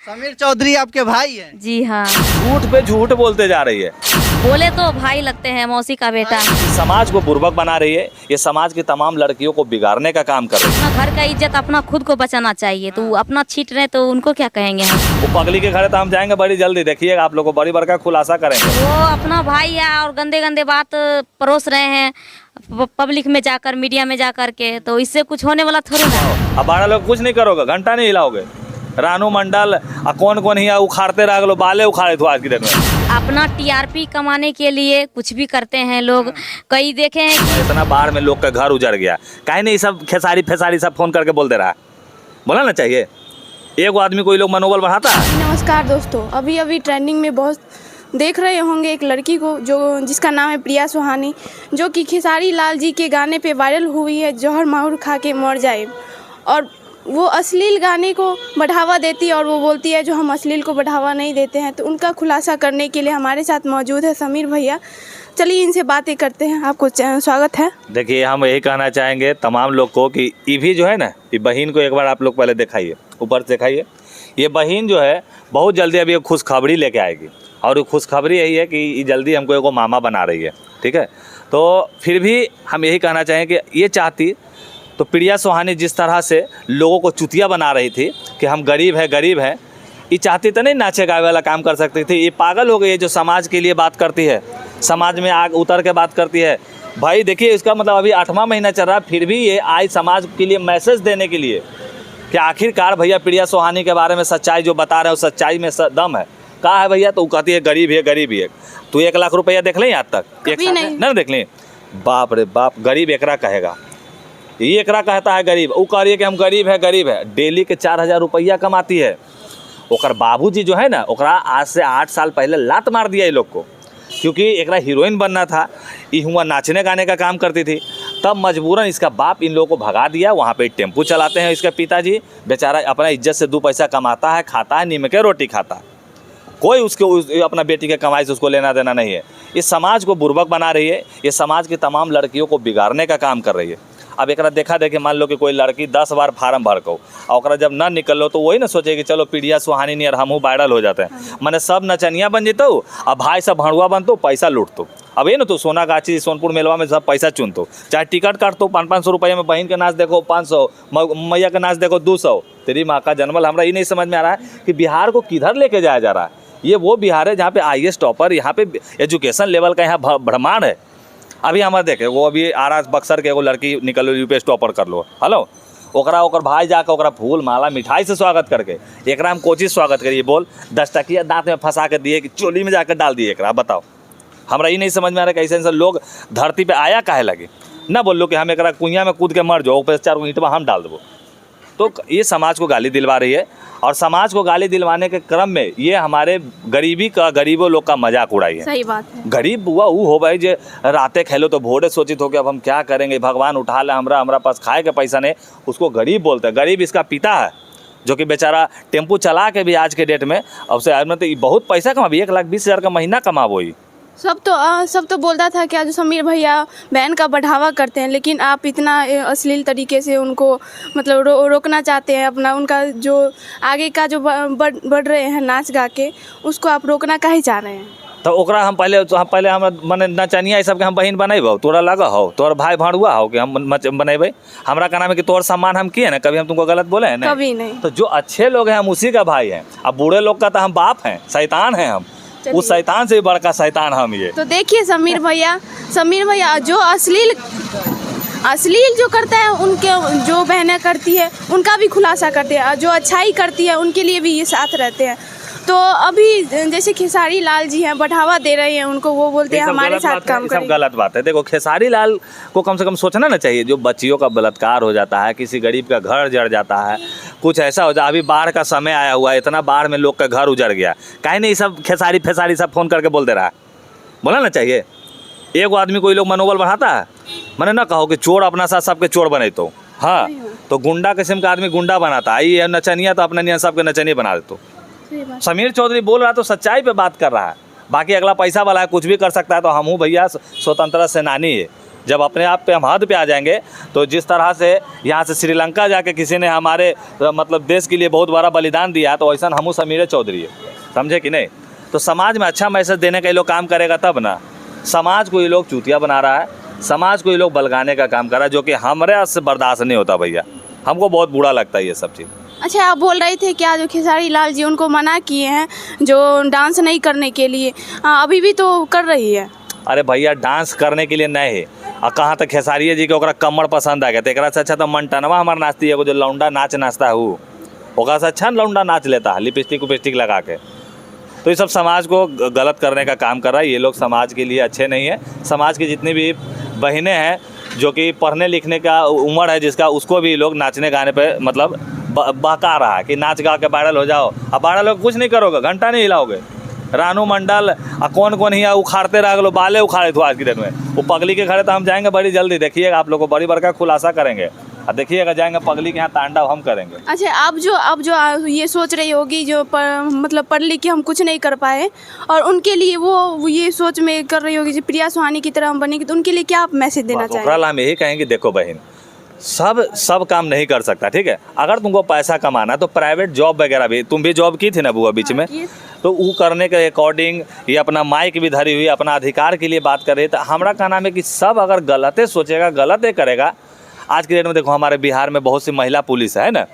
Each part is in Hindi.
समीर चौधरी आपके भाई हैं? जी हाँ, झूठ पे झूठ बोलते जा रही है। बोले तो भाई लगते हैं, मौसी का बेटा। समाज को बुर्बक बना रही है, ये समाज की तमाम लड़कियों को बिगाड़ने का काम कर रही है। अपना घर का इज्जत अपना खुद को बचाना चाहिए, तो अपना छीट रहे तो उनको क्या कहेंगे हम। वो पगली के घर तो हम जाएंगे बड़ी जल्दी, देखिएगा आप लोग को बड़ी बड़का खुलासा करेंगे। वो अपना भाई है और गंदे गंदे बात परोस रहे हैं पब्लिक में जाकर, मीडिया में जाकर के, तो इससे कुछ होने वाला थोड़ी ना। अब 12 लोग कुछ नहीं करोगे, घंटा नहीं हिलाओगे। रानू मंडल कौन कौन ही उखाड़ते रह गए, बाले उखाड़े थे आज की डेट में। अपना टीआरपी कमाने के लिए कुछ भी करते हैं लोग। कई देखे हैं कि इतना बाढ़ में लोग का घर उजड़ गया, काहे नहीं सब खेसारी फेसारी सब फोन करके बोल दे रहा है। बोला ना चाहिए, एक आदमी कोई लोग मनोबल बढ़ाता है। नमस्कार दोस्तों, अभी अभी ट्रेंडिंग में बहुत देख रहे होंगे एक लड़की को जो जिसका नाम है प्रिया सुहानी, जो कि खेसारी लाल जी के गाने पे वायरल हुई है, जौहर माहुर खा के मर जाए। और वो अश्लील गाने को बढ़ावा देती है और वो बोलती है जो हम अश्लील को बढ़ावा नहीं देते हैं। तो उनका खुलासा करने के लिए हमारे साथ मौजूद है समीर भैया। चलिए इनसे बातें करते हैं। आपको स्वागत है। देखिए, हम यही कहना चाहेंगे तमाम लोग को कि ये भी जो है ना, ये बहन को एक बार आप लोग पहले दिखाइए, ऊपर से दिखाइए। ये बहन जो है बहुत जल्दी अभी एक खुशखबरी लेके आएगी, और खुशखबरी यही है कि ये जल्दी हमको एगो मामा बना रही है, ठीक है। तो फिर भी हम यही कहना चाहेंगे कि ये चाहती तो प्रिया सुहानी जिस तरह से लोगों को चुतिया बना रही थी कि हम गरीब है, ये चाहती तो नहीं नाचे गावे वाला काम कर सकती थी। ये पागल हो गई है जो समाज के लिए बात करती है, समाज में आग उतर के बात करती है। भाई देखिए, इसका मतलब अभी 8वां महीना चल रहा है, फिर भी ये आई समाज के लिए मैसेज देने के लिए कि आखिरकार भैया प्रिया सुहानी के बारे में सच्चाई जो बता रहे हो, सच्चाई में दम है। कहा है भैया, तो कहती है गरीब है। तू 1 लाख रुपया देख लें आज तक? कभी नहीं देख लें। बाप रे बाप, गरीब एकरा कहेगा, ये एकरा कहता है गरीब। वो कह रही है कि हम गरीब है। डेली के 4000 रुपया कमाती है। ओकर बाबूजी जो है ना, ओकरा आज से 8 साल पहले लात मार दिया ये लोग को, क्योंकि एकरा हीरोइन बनना था। ये हुआ नाचने गाने का काम करती थी, तब मजबूरन इसका बाप इन लोगों को भगा दिया। वहाँ पे टेम्पू चलाते हैं इसके पिताजी, बेचारा अपना इज्जत से 2 पैसा कमाता है, खाता है, नीम के रोटी खाता है। कोई उसके अपना बेटी के कमाई से उसको लेना देना नहीं है। इस समाज को बुर्बक बना रही है, ये समाज की तमाम लड़कियों को बिगाड़ने का काम कर रही है। अब एक देखा देखी, मान लो कि कोई लड़की 10 बार फार्म भर को, और जब ना निकल लो तो वही ना सोचे कि चलो प्रिया सुहानी नहीं और हमहूँ वायरल हो जाते हैं। मैंने सब नचनिया बन जेतो, अब भाई सब भड़ुआ बनतो, पैसा लूटतो। अब ये ना तो सोनागाछी सोनपुर मेलवा में सब पैसा चुनतो, चाहे टिकट काटतो 500-500 रुपये में। बहन के नाच देखो 500, मैया का नाच देखो 200। तेरी माँ का जन्मल। हमरा ये नहीं समझ में आ रहा है कि बिहार को किधर लेके जाया जा रहा है। ये वो बिहार है जहाँ पे IAS टॉपर, यहाँ पे एजुकेशन लेवल का यहाँ ब्रह्मांड है। अभी हमारे देखे, वो अभी आरा बक्सर के एगो लड़की निकल UPS टॉपर कर लो, हेलो, ओकरा ओकर भाई जाकर ओकरा फूल माला मिठाई से स्वागत करके, एकरा हम कोची स्वागत करिए बोल, 10 टकिया दांत में फंसा के दिए कि चोली में जाकर डाल दिए एकरा। बताओ, हमरा ये नहीं समझ में आ रहा है कि ऐसे लोग धरती पे आया काहे लगे। ना बोल लो कि हम एकरा कुइयाँ में कूद के मर जाओ, ऊपर 4 ईंटवा हम डाल देवो। तो ये समाज को गाली दिलवा रही है, और समाज को गाली दिलवाने के क्रम में ये हमारे गरीबों लोग का मजाक उड़ाई है। सही बात है। गरीब बुआ वो हो भाई जो रातें खेलो तो भोरे सोचित हो कि अब हम क्या करेंगे, भगवान उठा ले, हमरा पास खाए के पैसा नहीं, उसको गरीब बोलते हैं। गरीब इसका पिता है जो कि बेचारा टेम्पू चला के भी आज के डेट में अब से मतलब बहुत पैसा कमा, 1,20,000 का महीना कमाबो। सब तो बोलता था क्या जो समीर भैया बहन का बढ़ावा करते हैं, लेकिन आप इतना अश्लील तरीके से उनको मतलब रोकना चाहते हैं। अपना उनका जो आगे का जो बढ़ रहे हैं नाच गा के, उसको आप रोकना काहे चाह रहे हैं? तो ओकरा हम पहले हम मने नचनिया सब के हम बहन बनेबो, तोरा लगा हो तोर भाई भड़ुआ हो कि हम बनेबे। हमरा का नाम है कि तोर सम्मान हम किए ना, कभी हम तुमको गलत बोले हैं? कभी नहीं। तो जो अच्छे लोग हैं हम उसी का भाई हैं। अब बूढ़े लोग का तो हम बाप हैं, शैतान हैं हम, उस शैतान से भी बड़का शैतान हम ये। तो देखिए समीर भैया जो अश्लील जो करता है, उनके जो बहनें करती है उनका भी खुलासा करते हैं, जो अच्छाई करती है उनके लिए भी ये साथ रहते हैं। तो अभी जैसे खेसारी लाल जी हैं, बढ़ावा दे रहे हैं उनको, वो बोलते हैं हमारे साथ काम करें। सब गलत बात है। देखो, खेसारी लाल को कम से कम सोचना ना चाहिए। जो बच्चियों का बलात्कार हो जाता है, किसी गरीब का घर जड़ जाता है, कुछ ऐसा हो जाए, अभी बाढ़ का समय आया हुआ है, इतना बाढ़ में लोग का घर उजड़ गया, काहे नहीं सब खेसारी फेसारी सब फोन करके बोल दे रहा है? बोला ना चाहिए, एक आदमी कोई लोग मनोबल बढ़ाता है। मैंने ना कहो कि चोर अपना साथ सबके चोर बने, तो हाँ, तो गुंडा किस्म का आदमी गुंडा बनाता है, ये नचनिया तो अपने नियन सबके नचनिया बना देते। समीर चौधरी बोल रहा तो सच्चाई पे बात कर रहा है। बाकी अगला पैसा वाला है, कुछ भी कर सकता है। तो हम भैया स्वतंत्रता सेनानी है, जब अपने आप पे हम हद पे आ जाएंगे तो जिस तरह से यहाँ से श्रीलंका जाके किसी ने हमारे मतलब देश के लिए बहुत बड़ा बलिदान दिया तो ऐसा हमू समीर चौधरी है, समझे कि नहीं। तो समाज में अच्छा मैसेज देने का ये लोग काम करेगा तब ना। समाज को ये लोग चूतिया बना रहा है, समाज को ये लोग बलगाने का काम कर रहा है, जो कि हमारे से बर्दाश्त नहीं होता भैया। हमको बहुत बुरा लगता है ये सब चीज़। अच्छा, आप बोल रहे थे क्या जो खेसारी लाल जी उनको मना किए हैं जो डांस नहीं करने के लिए, अभी भी तो कर रही है। अरे भैया डांस करने के लिए नहीं है, और कहाँ तक खेसारिये जी के ओकरा कमर पसंद आ गया तो एकरा से अच्छा तो मंटनवा हमारा नाचती है, जो लौंडा नाच नाचता है वो, ओकरा से अच्छा लौंडा नाच लेता है लिपस्टिक उपिस्टिक लगा के। तो ये सब समाज को गलत करने का काम कर रहा है। ये लोग समाज के लिए अच्छे नहीं है। समाज की जितनी भी बहनें हैं जो कि पढ़ने लिखने का उम्र है जिसका, उसको भी लोग नाचने गाने पे मतलब बहका रहा है कि नाच गा के वायरल हो जाओ। अब वायरल होकर कुछ नहीं करोगे, घंटा नहीं हिलाओगे। रानू मंडल कौन कौन ही उखाड़ते रह गए, बाले उखाड़े थे आज के दिन में। वो पगली के घरे तो हम जाएंगे बड़ी जल्दी, देखिएगा आप लोग को बड़ी बड़का खुलासा करेंगे और देखिएगा जाएंगे पगली के यहाँ तांडव हम करेंगे। अच्छा, अब जो ये सोच रही होगी जो मतलब पढ़ लिख के हम कुछ नहीं कर पाए और उनके लिए वो ये सोच में कर रही होगी जो प्रिया सुहानी की तरह हम बनेगी, तो उनके लिए क्या आप मैसेज देना चाहेंगे? हम यही कहेंगे, देखो बहन, सब काम नहीं कर सकता, ठीक है। अगर तुमको पैसा कमाना तो प्राइवेट जॉब वगैरह भी, तुम भी जॉब की थी ना बुआ बीच में, तो वो करने के अकॉर्डिंग ये अपना माइक भी धरी हुई, अपना अधिकार के लिए बात कर रही है। तो हमारा कहना है कि सब अगर गलत सोचेगा, गलत करेगा। आज के डेट में देखो हमारे बिहार में बहुत सी महिला पुलिस है ना,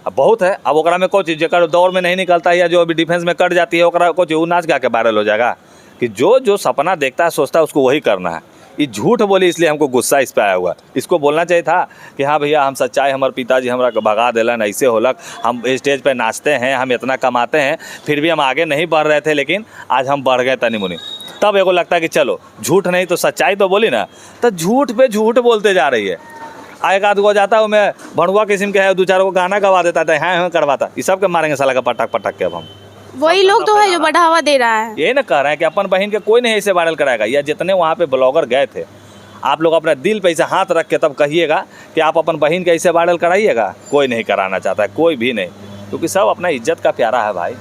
अब बहुत है। अब ओकरा में कोई चीज़ जेकर दौड़ में नहीं निकलता है या जो अभी डिफेंस में कट जाती है, ओकरा कोई चीज़ नाच गा के वायरल हो जाएगा कि जो सपना देखता है सोचता है उसको वही करना है। ये झूठ बोली इसलिए हमको गुस्सा इस पे आया हुआ। इसको बोलना चाहिए था कि हाँ भैया हम सच्चाई, हमारे पिताजी हमारा भगा देलन, ऐसे होलक, हम स्टेज पे नाचते हैं, हम इतना कमाते हैं, फिर भी हम आगे नहीं बढ़ रहे थे, लेकिन आज हम बढ़ गए तनी मुनी। तब एगो लगता है कि चलो झूठ नहीं तो सच्चाई तो बोली ना, तो झूठ पे झूठ बोलते जा रही है। एक आध गो जाता हूँ मैं भणुआ किस्म के है, 2-4 को गाना गवा देता था, हाँ करवाता, ये सब के मारेंगे साला का पटक पटक के। अब हम वही लोग तो है जो बढ़ावा दे रहा है। ये ना कह रहे हैं कि अपन बहन के कोई नहीं ऐसे वायरल कराएगा, या जितने वहाँ पे ब्लॉगर गए थे, आप लोग अपने दिल पे ऐसे हाथ रख के तब कहिएगा कि आप अपन बहन के ऐसे वायरल कराइएगा। कोई नहीं कराना चाहता है, कोई भी नहीं, क्योंकि सब अपना इज्जत का प्यारा है भाई।